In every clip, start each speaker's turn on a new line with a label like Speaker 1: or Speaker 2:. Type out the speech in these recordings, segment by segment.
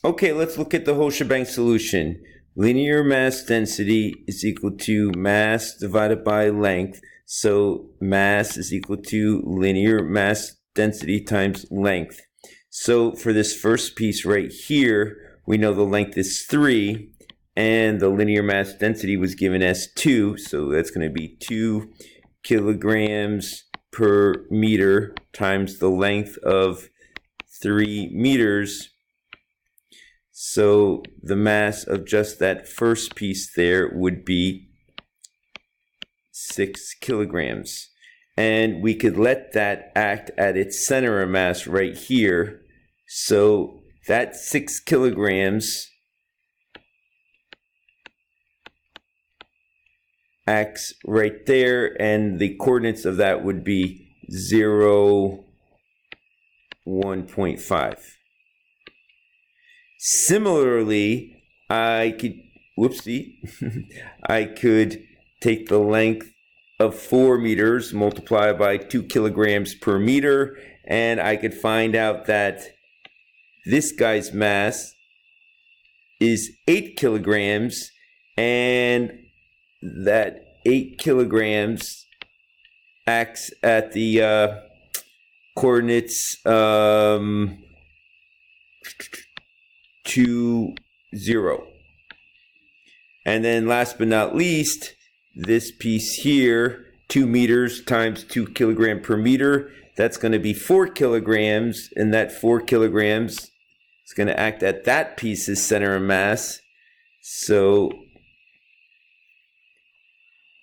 Speaker 1: Okay, let's look at the whole shebang solution. Linear mass density is equal to mass divided by length. So mass is equal to linear mass density times length. So for this first piece right here, we know the length is 3 and the linear mass density was given as 2. So that's going to be 2 kilograms per meter times the length of 3 meters. So the mass of just that first piece there would be 6 kilograms. And we could let that act at its center of mass right here. So that 6 kilograms acts right there, and the coordinates of that would be 0, 1.5. Similarly, I could take the length of 4 meters, multiply by 2 kilograms per meter, and I could find out that this guy's mass is 8 kilograms, and that 8 kilograms acts at the coordinates 2, 0. And then last but not least, this piece here, 2 meters times 2 kilogram per meter, that's going to be 4 kilograms, and that 4 kilograms is going to act at that piece's center of mass. So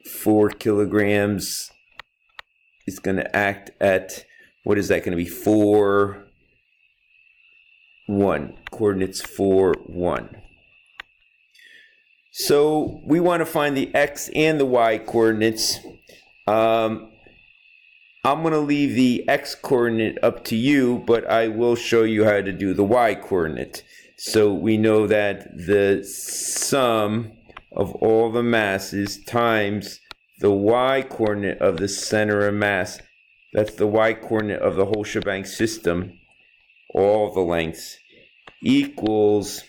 Speaker 1: 4 kilograms is going to act at, what is that going to be, 4, 1, coordinates 4, 1. So we want to find the x and the y coordinates. I'm going to leave the x coordinate up to you, but I will show you how to do the y coordinate. So we know that the sum of all the masses times the y coordinate of the center of mass, that's the y coordinate of the whole shebang system, all the lengths, equals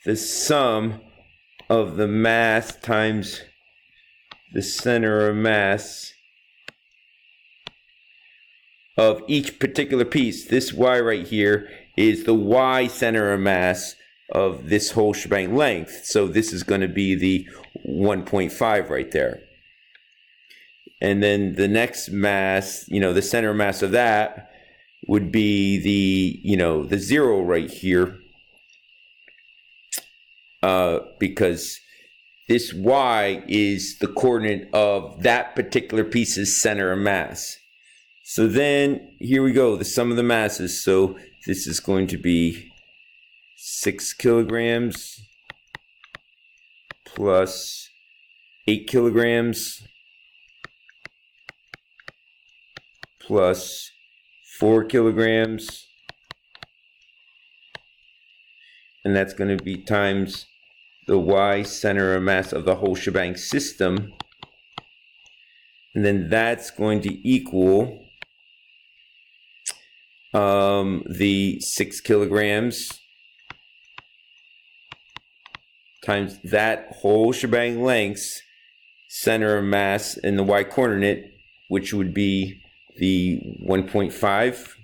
Speaker 1: the sum of the mass times the center of mass of each particular piece. This y right here is the y center of mass of this whole shebang length. So this is going to be the 1.5 right there. And then the next mass, the center of mass of that would be the 0 right here. Because this y is the coordinate of that particular piece's center of mass. So then, here we go, the sum of the masses. So this is going to be 6 kilograms plus 8 kilograms plus 4 kilograms. And that's going to be times the y center of mass of the whole shebang system. And then that's going to equal the 6 kilograms times that whole shebang length's center of mass in the y coordinate, which would be the 1.5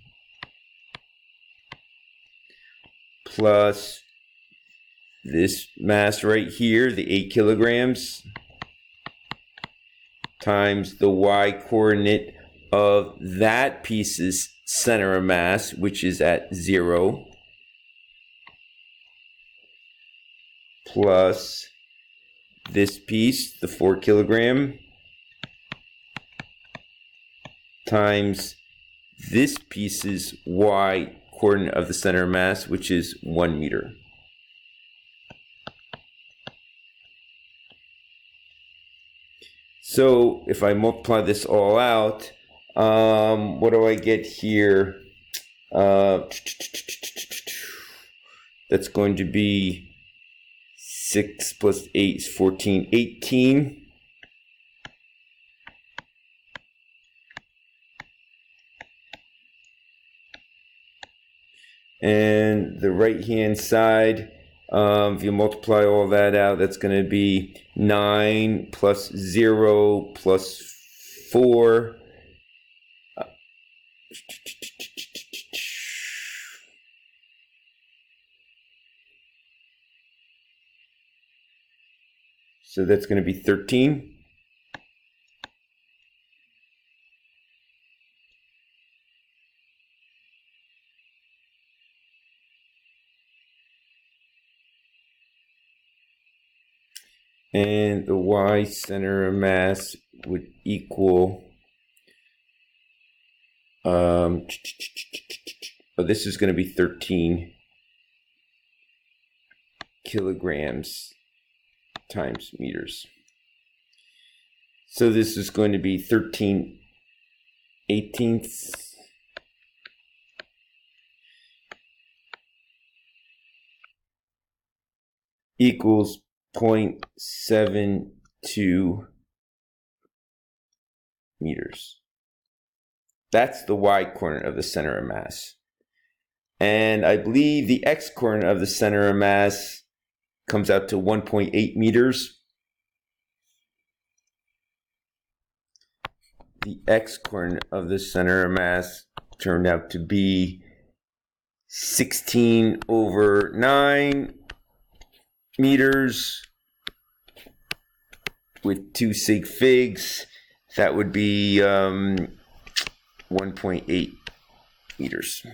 Speaker 1: plus this mass right here, the 8 kilograms, times the y coordinate of that piece's center of mass, which is at 0, plus this piece, the 4 kilogram, times this piece's y coordinate of the center of mass, which is 1 meter. So if I multiply this all out, what do I get here? That's going to be 6 plus 8 is 14, 18. And the right-hand side, if you multiply all that out, that's going to be 9 plus 0 plus 4. So that's going to be 13. And the y center of mass would equal, this is going to be 13 kilograms times meters. So this is going to be 13/18 equals 0.72 meters. That's the y coordinate of the center of mass. And I believe the x coordinate of the center of mass comes out to 1.8 meters. The x coordinate of the center of mass turned out to be 16/9 meters with 2 sig figs. That would be 1.8 meters.